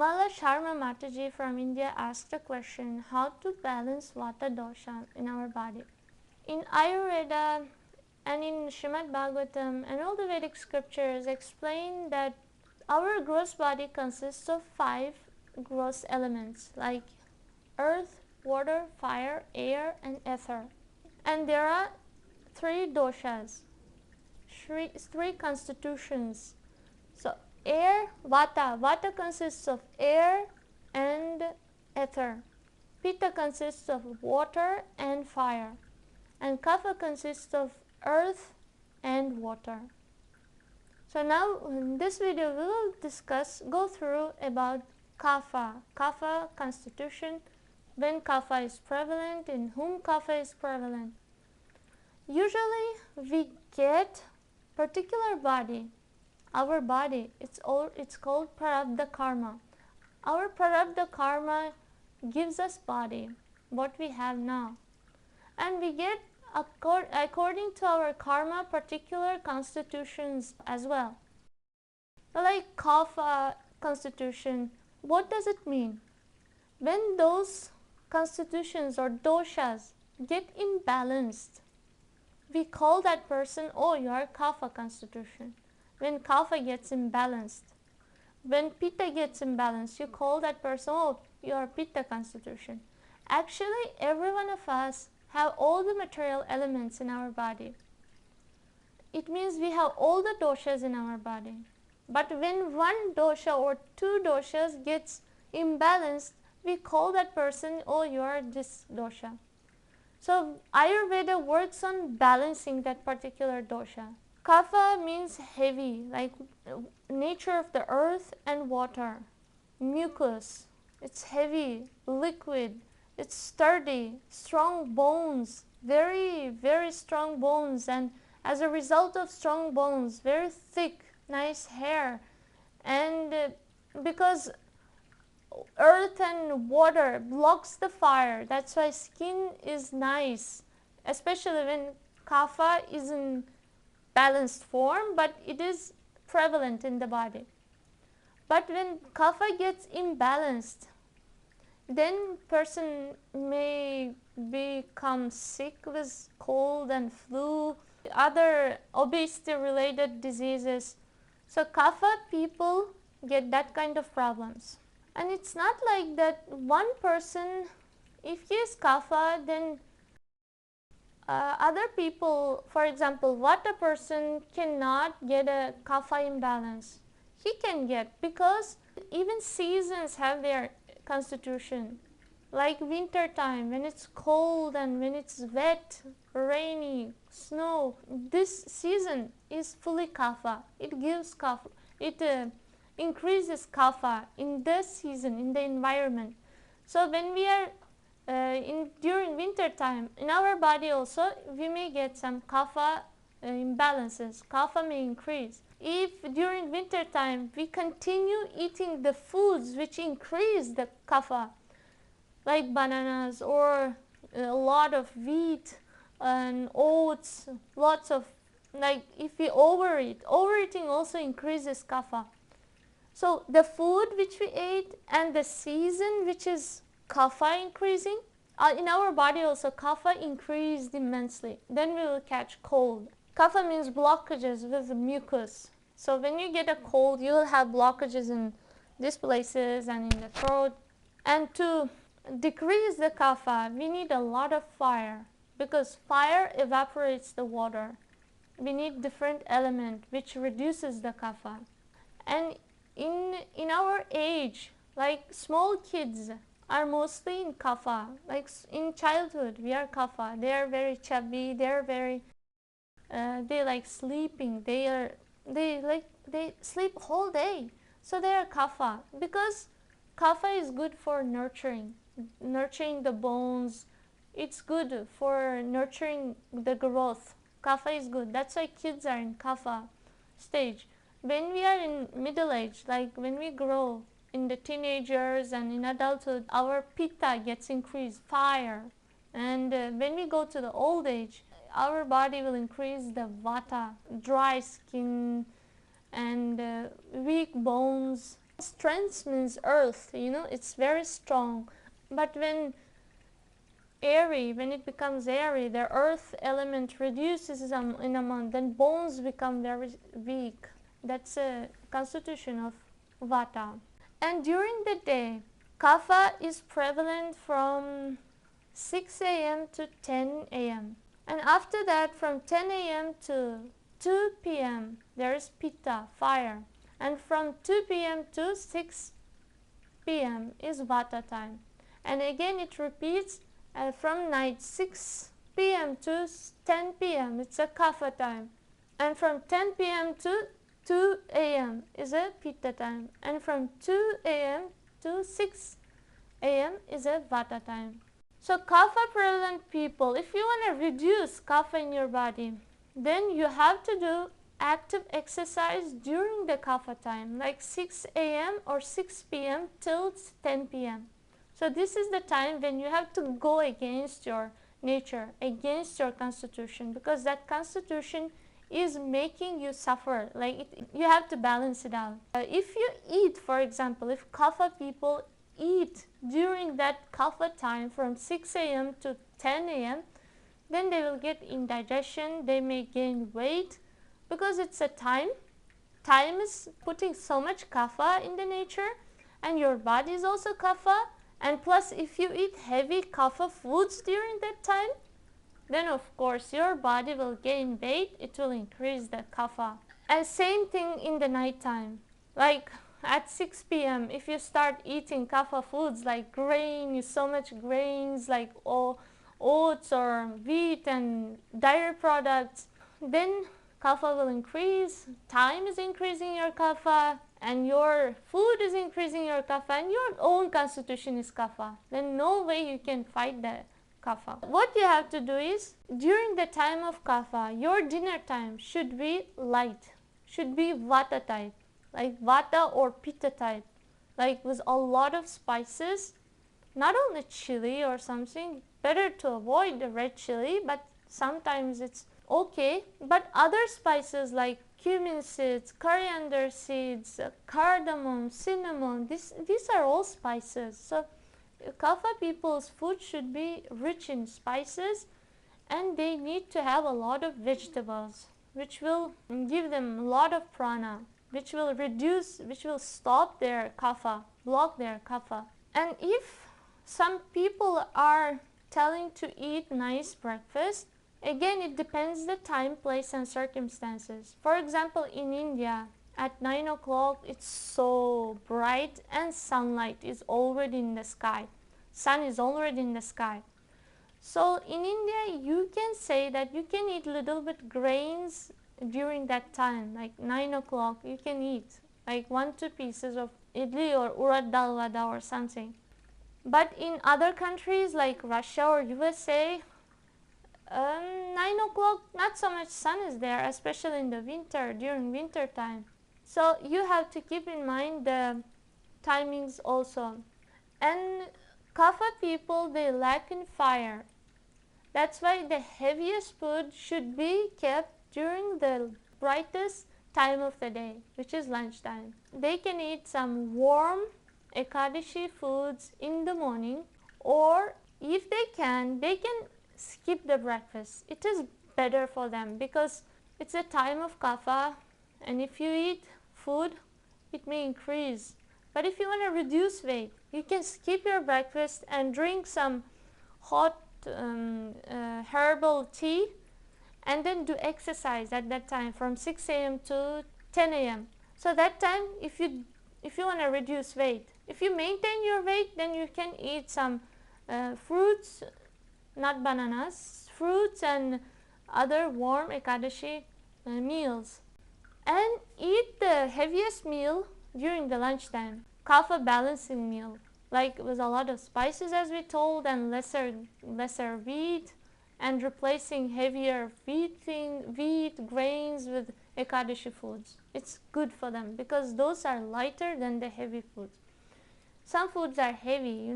Kamala Sharma Mataji from India asked a question, how to balance Vata dosha in our body. In Ayurveda and in Srimad Bhagavatam and all the Vedic scriptures explain that our gross body consists of 5 gross elements like earth, water, fire, air and ether. And there are 3 doshas, 3 constitutions. So air, Vata consists of air and ether. Pitta consists of water and fire. And Kapha consists of earth and water. So now in this video we will go through about Kapha constitution, when Kapha is prevalent, in whom Kapha is prevalent. Usually we get particular body, our body, it's called Prarabdha karma. Our Prarabdha karma gives us body, what we have now. And we get according to our karma particular constitutions as well. Like Kapha constitution, what does it mean? When those constitutions or doshas get imbalanced, we call that person, oh, you are Kapha constitution. When Kapha gets imbalanced, when Pitta gets imbalanced, you call that person, oh, you are Pitta constitution. Actually, every one of us have all the material elements in our body. It means we have all the doshas in our body. But when one dosha or 2 doshas gets imbalanced, we call that person, oh, you are this dosha. So Ayurveda works on balancing that particular dosha. Kapha means heavy, like nature of the earth and water. Mucus, it's heavy, liquid, it's sturdy, strong bones, very, very strong bones, and as a result of strong bones, very thick, nice hair. And because earth and water blocks the fire, that's why skin is nice, especially when Kapha is in balanced form, but it is prevalent in the body. But when Kapha gets imbalanced, then person may become sick with cold and flu, other obesity related diseases. So Kapha people get that kind of problems. And it's not like that one person, if he is Kapha, then other people, for example, Vata person cannot get a Kapha imbalance. He can get, because even seasons have their constitution. Like winter time, when it's cold and when it's wet, rainy, snow, this season is fully Kapha. It gives Kapha, it increases Kapha in this season, in the environment. So when we are during winter time, in our body also we may get some Kapha imbalances. Kapha may increase. If during winter time we continue eating the foods which increase the Kapha, like bananas or a lot of wheat and oats, lots of, like if we overeat, overeating also increases Kapha. So the food which we ate and the season which is Kapha increasing, in our body also Kapha increased immensely. Then we will catch cold. Kapha means blockages with mucus. So when you get a cold, you will have blockages in these places and in the throat. And to decrease the Kapha, we need a lot of fire, because fire evaporates the water. We need different element which reduces the Kapha. And in our age, like small kids are mostly in Kapha. Like in childhood, we are Kapha. They are very chubby. They are very they like sleeping. They sleep whole day. So they are Kapha, because Kapha is good for nurturing the bones. It's good for nurturing the growth. Kapha is good. That's why kids are in Kapha stage. When we are in middle age, like when we grow in the teenagers and in adulthood, our Pitta gets increased, fire. And when we go to the old age, our body will increase the Vata, dry skin and weak bones, Strength means earth, it's very strong. But when it becomes airy, the earth element reduces in amount, then bones become very weak. That's a constitution of vata. And during the day, kapha is prevalent from 6 a.m. to 10 a.m. And after that, from 10 a.m. to 2 p.m., there is pitta, fire. And from 2 p.m. to 6 p.m. is vata time. And again it repeats from night 6 p.m. to 10 p.m. it's a kapha time. And from 10 p.m. to 2 a.m. is a pitta time. And from 2 a.m. to 6 a.m. is a vata time. So kapha prevalent people, if you want to reduce kapha in your body, then you have to do active exercise during the kapha time, like 6 a.m. or 6 p.m. till 10 p.m. So this is the time when you have to go against your nature, against your constitution, because that constitution is making you suffer. You have to balance it out. If you eat, for example, if kapha people eat during that kapha time from 6 a.m. to 10 a.m., then they will get indigestion, they may gain weight, because it's a time is putting so much kapha in the nature, and your body is also kapha. And plus, if you eat heavy kapha foods during that time, then of course your body will gain weight, it will increase the kapha. And same thing in the night time, like at 6 p.m. if you start eating kapha foods like so much grains like oats or wheat and dairy products, then kapha will increase, time is increasing your kapha, and your food is increasing your kapha, and your own constitution is kapha. Then no way you can fight the kapha. What you have to do is, during the time of kapha, your dinner time should be light, should be vata type, like vata or pitta type, like with a lot of spices, not only chili or something. Better to avoid the red chili, but sometimes it's okay. But other spices like cumin seeds, coriander seeds, cardamom, cinnamon, these are all spices. So kapha people's food should be rich in spices, and they need to have a lot of vegetables, which will give them a lot of prana, which will stop their kapha, block their kapha. And if some people are telling to eat nice breakfast, again it depends the time, place and circumstances. For example, in India at 9 o'clock it's so bright and sunlight is already in the sky. Sun is already in the sky. So in India you can say that you can eat little bit grains during that time, like 9 o'clock you can eat like 1-2 pieces of idli or urad dal vada or something. But in other countries like Russia or USA, 9 o'clock not so much sun is there, especially in the winter, during winter time. So you have to keep in mind the timings also. And kapha people, they lack in fire. That's why the heaviest food should be kept during the brightest time of the day, which is lunchtime. They can eat some warm Ekadashi foods in the morning, or if they can skip the breakfast. It is better for them because it's a time of kapha, and if you eat food, it may increase. But if you want to reduce weight, you can skip your breakfast and drink some hot herbal tea, and then do exercise at that time from 6 a.m. to 10 a.m. So that time, if you want to reduce weight, if you maintain your weight, then you can eat some fruits, not bananas, fruits and other warm Ekadashi meals, and eat the heaviest meal during the lunchtime, kapha balancing meal, like with a lot of spices as we told, and lesser wheat, and replacing heavier wheat grains with Ekadashi foods. It's good for them because those are lighter than the heavy foods. Some foods are heavy,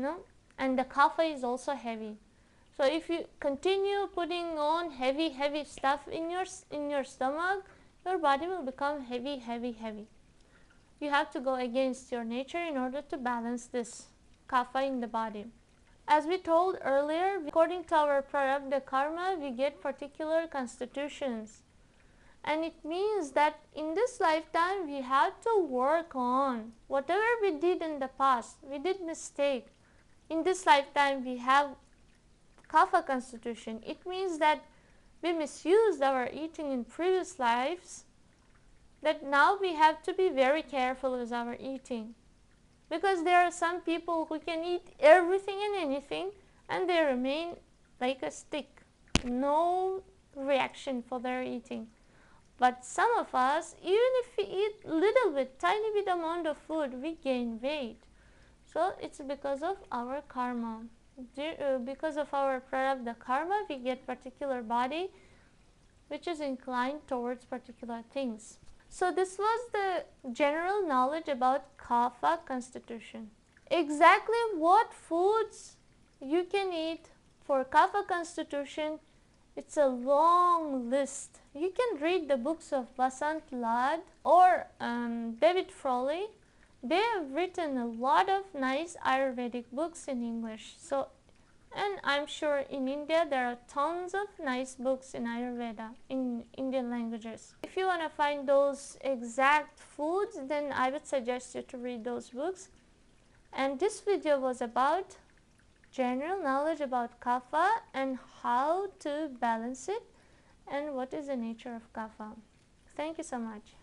and the kapha is also heavy. So if you continue putting on heavy stuff in your stomach, your body will become heavy. you have to go against your nature in order to balance this kapha in the body. As we told earlier, according to our prarabdha karma, we get particular constitutions. And it means that in this lifetime we have to work on whatever we did in the past. We did mistake. In this lifetime we have kapha constitution. It means that we misused our eating in previous lives, that now we have to be very careful with our eating. Because there are some people who can eat everything and anything and they remain like a stick. No reaction for their eating. But some of us, even if we eat little bit, tiny bit amount of food, we gain weight. So it's because of our karma. Because of our prarabdha karma, we get particular body which is inclined towards particular things. So this was the general knowledge about kapha constitution. Exactly what foods you can eat for kapha constitution, it's a long list. You can read the books of Vasant Lad or David Frawley. They have written a lot of nice Ayurvedic books in English. So, and I'm sure in India there are tons of nice books in Ayurveda in Indian languages. If you want to find those exact foods, then I would suggest you to read those books. And this video was about general knowledge about kapha and how to balance it and what is the nature of kapha. Thank you so much.